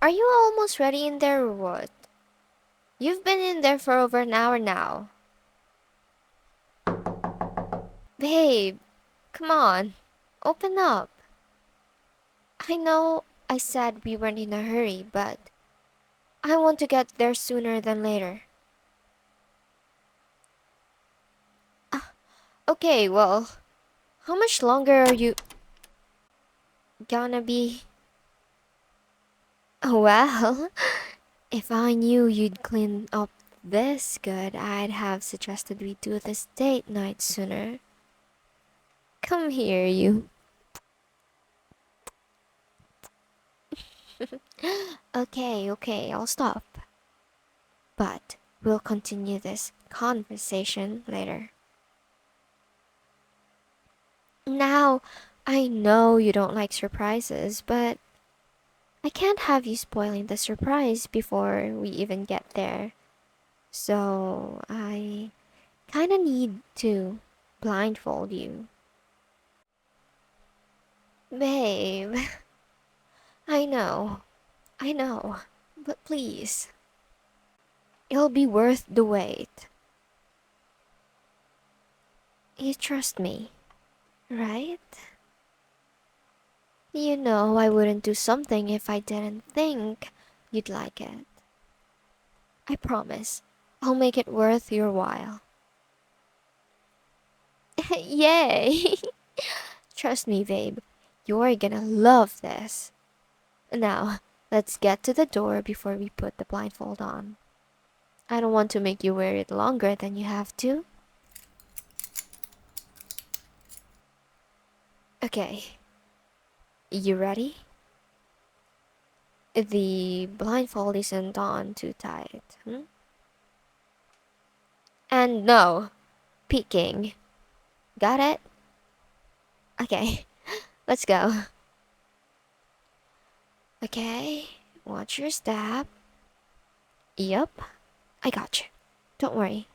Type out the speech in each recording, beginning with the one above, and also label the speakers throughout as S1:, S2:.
S1: Are you almost ready in there or what? You've been in there for over an hour now. Babe, come on. Open up. I know I said we weren't in a hurry, but I want to get there sooner than later. Okay, well, how much longer are you gonna be? Well, if I knew you'd clean up this good, I'd have suggested we do this date night sooner. Come here, you. Okay, I'll stop. But we'll continue this conversation later. Now, I know you don't like surprises, but I can't have you spoiling the surprise before we even get there. So, I kinda need to blindfold you. Babe, I know, but please. It'll be worth the wait. You trust me, right? You know I wouldn't do something if I didn't think you'd like it. I promise, I'll make it worth your while. Yay! Trust me, babe, you're gonna love this. Now, let's get to the door before we put the blindfold on. I don't want to make you wear it longer than you have to. Okay. You ready? The blindfold isn't on too tight, And no, peeking. Got it? Okay, let's go. Okay, watch your step. Yup, I got you. Don't worry.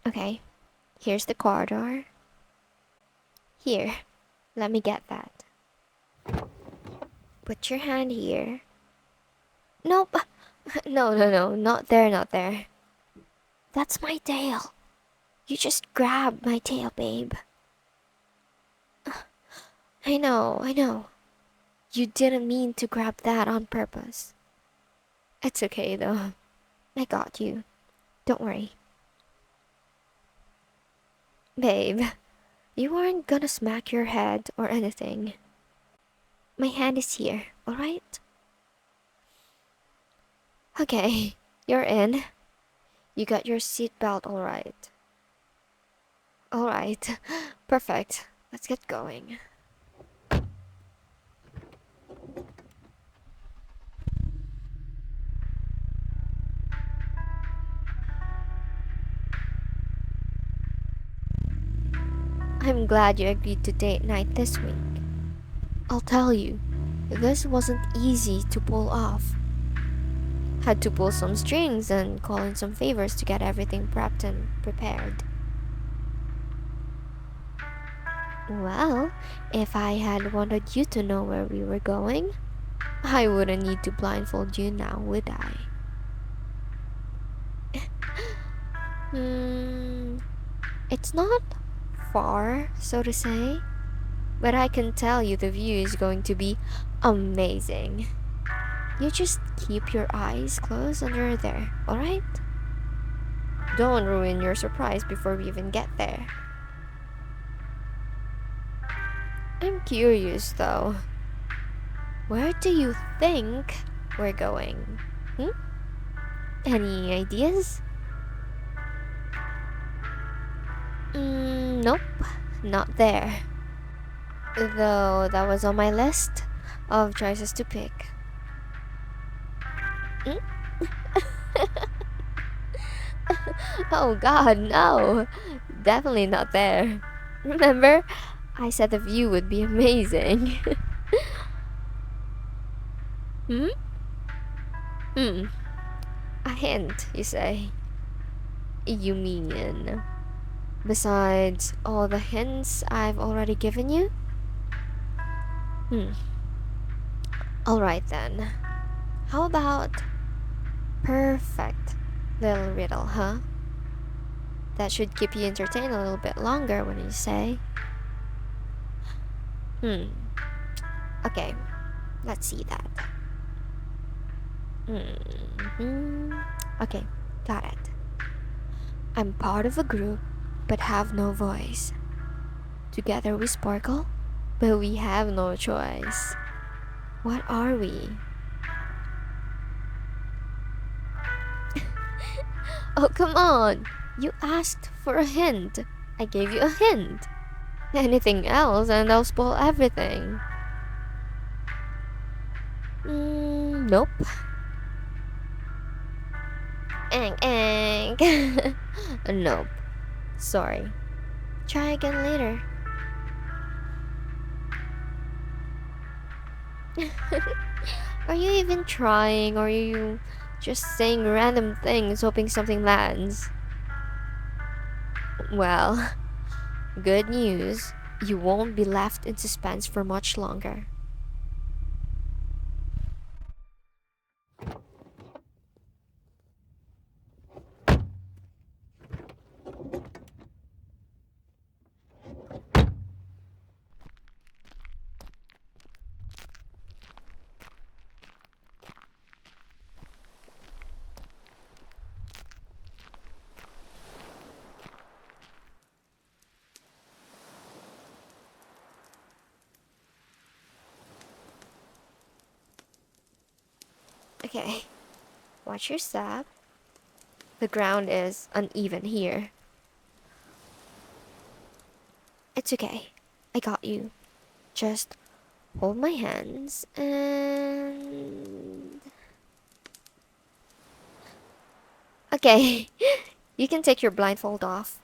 S1: Okay, here's the corridor. Here, let me get that. Put your hand here. Nope. No, not there. That's my tail. You just grabbed my tail, babe. I know. You didn't mean to grab that on purpose. It's okay though. I got you. Don't worry. Babe, you aren't gonna smack your head or anything. My hand is here, alright? Okay, you're in. You got your seatbelt alright. Alright, perfect. Let's get going. I'm glad you agreed to date night this week. I'll tell you, this wasn't easy to pull off. Had to pull some strings and call in some favors to get everything prepped and prepared. Well, if I had wanted you to know where we were going, I wouldn't need to blindfold you now, would I? It's not far, so to say, but I can tell you the view is going to be amazing. You just keep your eyes closed when you're there, alright? Don't ruin your surprise before we even get there. I'm curious though. Where do you think we're going? Any ideas? Nope, not there. Though that was on my list of choices to pick. Oh god, no! Definitely not there. Remember? I said the view would be amazing. A hint, you say? You mean... besides all the hints I've already given you? Alright then. How about perfect little riddle, huh? That should keep you entertained a little bit longer when you say. Okay, let's see that. Okay, got it. I'm part of a group, but have no voice. Together we sparkle, but we have no choice. What are we? Oh, come on! You asked for a hint. I gave you a hint. Anything else and I'll spoil everything. Nope. Nope. Sorry. Try again later. Are you even trying, or are you just saying random things hoping something lands? Well, good news. You won't be left in suspense for much longer. Okay, watch your step. The ground is uneven here. It's okay. I got you. Just hold my hands and... Okay, you can take your blindfold off.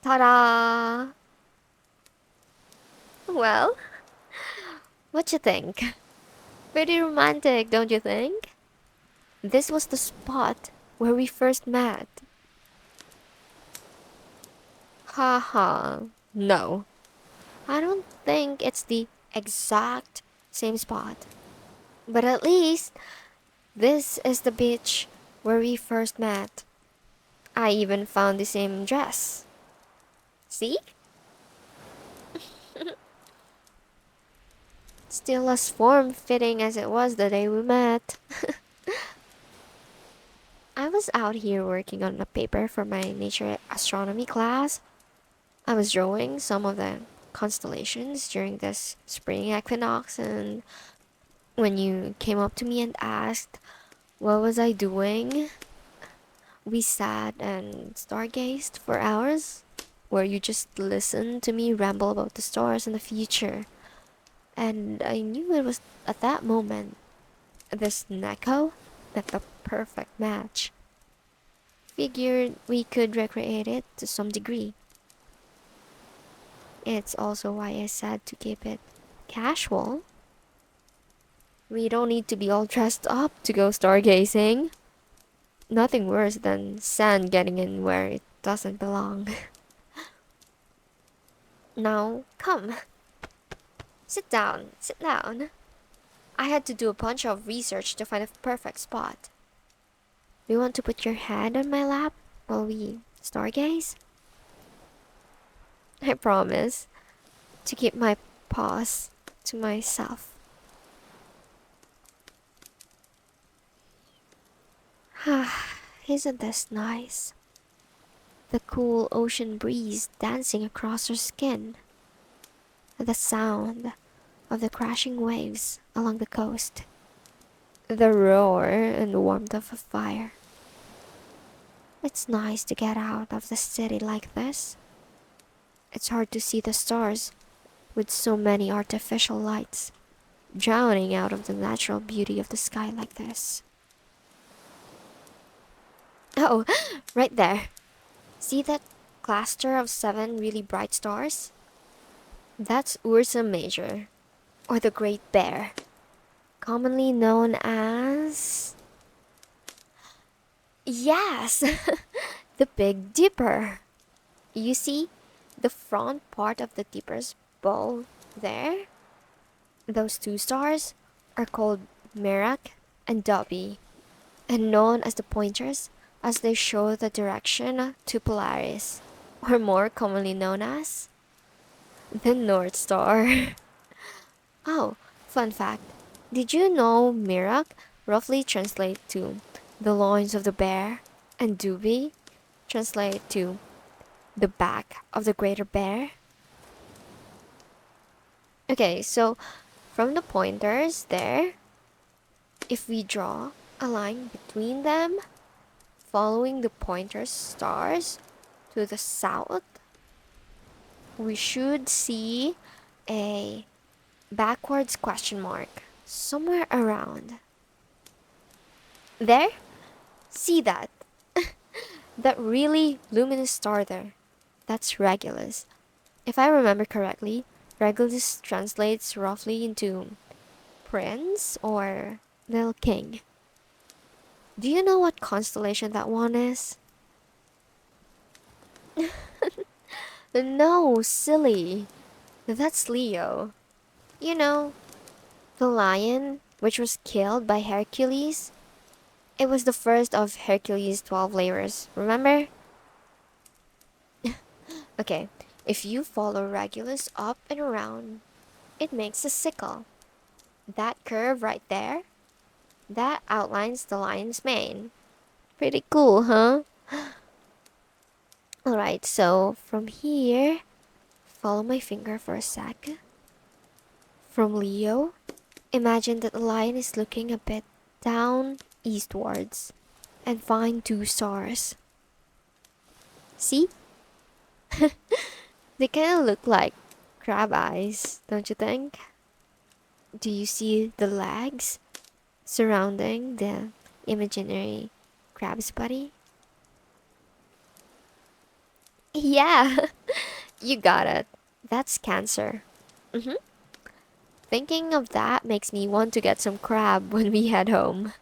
S1: Ta-da! Well, what you think? Pretty romantic, don't you think? This was the spot where we first met. Haha, no. I don't think it's the exact same spot. But at least, this is the beach where we first met. I even found the same dress. See? Still as form-fitting as it was the day we met. I was out here working on a paper for my nature astronomy class. I was drawing some of the constellations during this spring equinox, and when you came up to me and asked what was I doing, we sat and stargazed for hours, where you just listened to me ramble about the stars and the future. And I knew it was at that moment this Neko met the perfect match. Figured we could recreate it to some degree. It's also why I said to keep it casual. We don't need to be all dressed up to go stargazing. Nothing worse than sand getting in where it doesn't belong. Now, come. Sit down, sit down. I had to do a bunch of research to find a perfect spot. Do you want to put your head on my lap while we stargaze? I promise to keep my paws to myself. Isn't this nice? The cool ocean breeze dancing across our skin. The sound of the crashing waves along the coast. The roar and warmth of a fire. It's nice to get out of the city like this. It's hard to see the stars with so many artificial lights, drowning out of the natural beauty of the sky like this. Oh, right there. See that cluster of 7 really bright stars? That's 𝘠𝘪𝘆 Major, or the Great Bear, commonly known as... Yes! The Big Dipper. You see the front part of the Dipper's bowl there? Those two stars are called Merak and Dobby, and known as the pointers as they show the direction to Polaris, or more commonly known as the North Star. Oh, fun fact. Did you know Merak roughly translate to the loins of the bear, and Dobby translate to the back of the greater bear? Okay, so from the pointers there, if we draw a line between them, following the pointer stars to the south, we should see a backwards question mark somewhere around. There? See that? That really luminous star there. That's Regulus. If I remember correctly, Regulus translates roughly into prince or little king. Do you know what constellation that one is? No, silly. That's Leo. You know, the lion which was killed by Hercules? It was the first of Hercules' 12 labors, remember? Okay, if you follow Regulus up and around, it makes a sickle. That curve right there, that outlines the lion's mane. Pretty cool, huh? Alright, so from here, follow my finger for a sec. From Leo, imagine that the lion is looking a bit down eastwards and find two stars. See? They kind of look like crab eyes, don't you think? Do you see the legs surrounding the imaginary crab's body? Yeah, you got it. That's Cancer. Thinking of that makes me want to get some crab when we head home.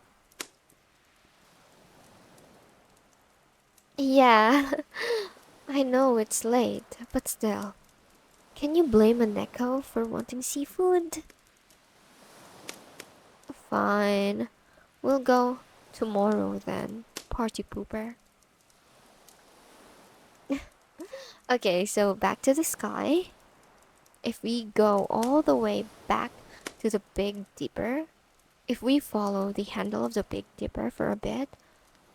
S1: Yeah, I know it's late, but still. Can you blame a Neko for wanting seafood? Fine. We'll go tomorrow then, party pooper. Okay, so back to the sky. If we go all the way back to the Big Dipper, if we follow the handle of the Big Dipper for a bit,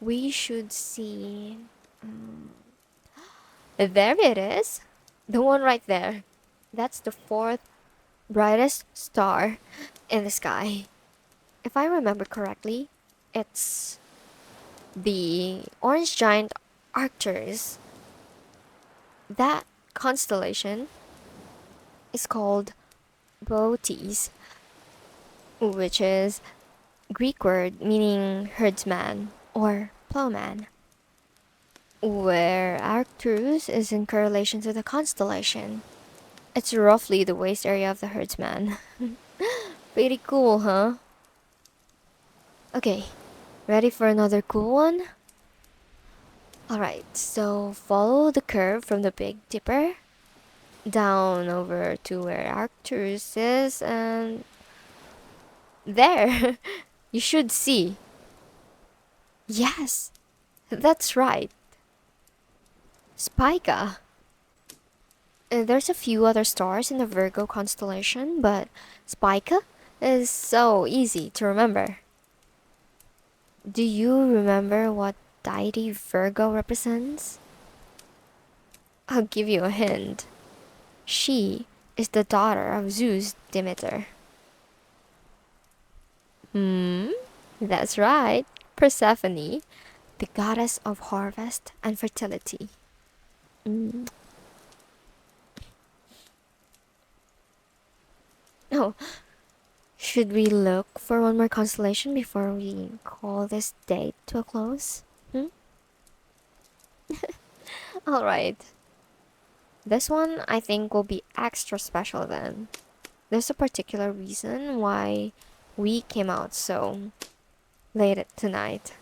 S1: we should see... There it is. The one right there. That's the fourth brightest star in the sky. If I remember correctly, it's the orange giant Arcturus. That constellation is called 𝘗𝘁𝘳𝘁, which is Greek word meaning herdsman or plowman, where Arcturus is in correlation to the constellation. It's roughly the waist area of the herdsman. Pretty cool, huh? Okay, ready for another cool one? Alright, so follow the curve from the Big Dipper down over to where Arcturus is, and there, you should see. Yes, that's right. Spica. There's a few other stars in the Virgo constellation, but Spica is so easy to remember. Do you remember what deity Virgo represents? I'll give you a hint. She is the daughter of Zeus Demeter. That's right. Persephone, the goddess of harvest and fertility. Oh, should we look for one more constellation before we call this date to a close? Alright. This one I think will be extra special then. There's a particular reason why we came out so late at tonight.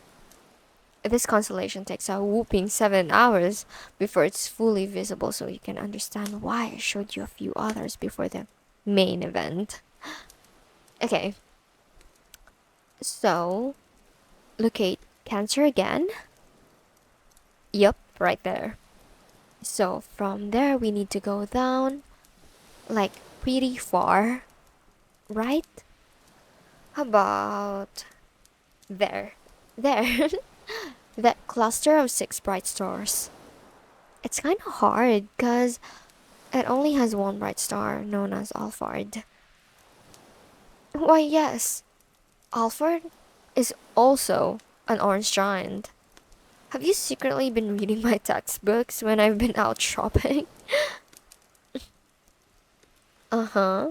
S1: This constellation takes a whooping 7 hours before it's fully visible, so you can understand why I showed you a few others before the main event. Okay, so locate Cancer again. Yup, right there. So from there, we need to go down like pretty far, right? How about there? There. That cluster of 6 bright stars. It's kind of hard because it only has one bright star known as 𝘰𝘪𝘣𝘅𝘍. Why, yes, 𝘰𝘪𝘣𝘅 is also an orange giant. Have you secretly been reading my textbooks when I've been out shopping? Uh-huh.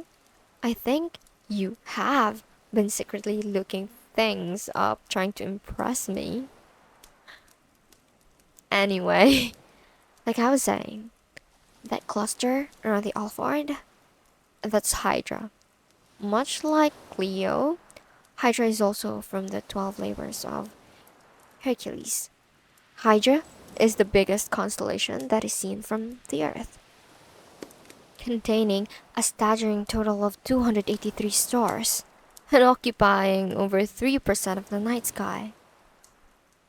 S1: I think you have been secretly looking things up trying to impress me. Anyway, like I was saying, that cluster around the 𝘰𝘪𝘣𝘅, that's Hydra. Much like Cleo, Hydra is also from the 12 labors of Hercules. Hydra is the biggest constellation that is seen from the Earth, containing a staggering total of 283 stars and occupying over 3% of the night sky.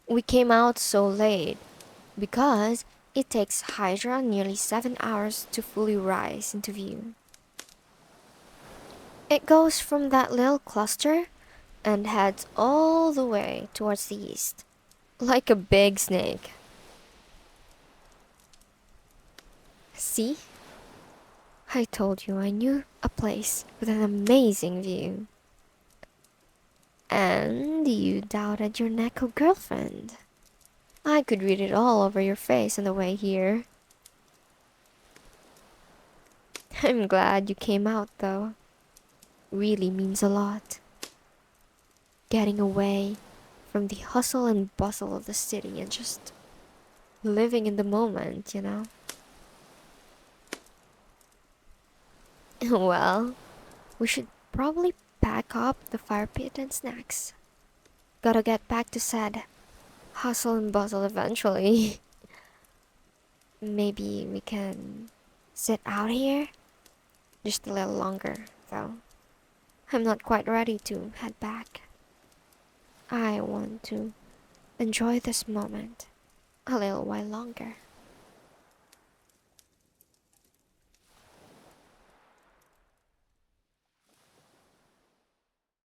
S1: We came out so late because it takes Hydra nearly 7 hours to fully rise into view. It goes from that little cluster and heads all the way towards the east, like a big snake. See? I told you I knew a place with an amazing view. And you doubted your Neko girlfriend. I could read it all over your face on the way here. I'm glad you came out, though. Really means a lot. Getting away from the hustle and bustle of the city and just living in the moment, you know? Well, we should probably pack up the fire pit and snacks. Gotta get back to said hustle and bustle eventually. Maybe we can sit out here? Just a little longer, though. I'm not quite ready to head back. I want to enjoy this moment a little while longer.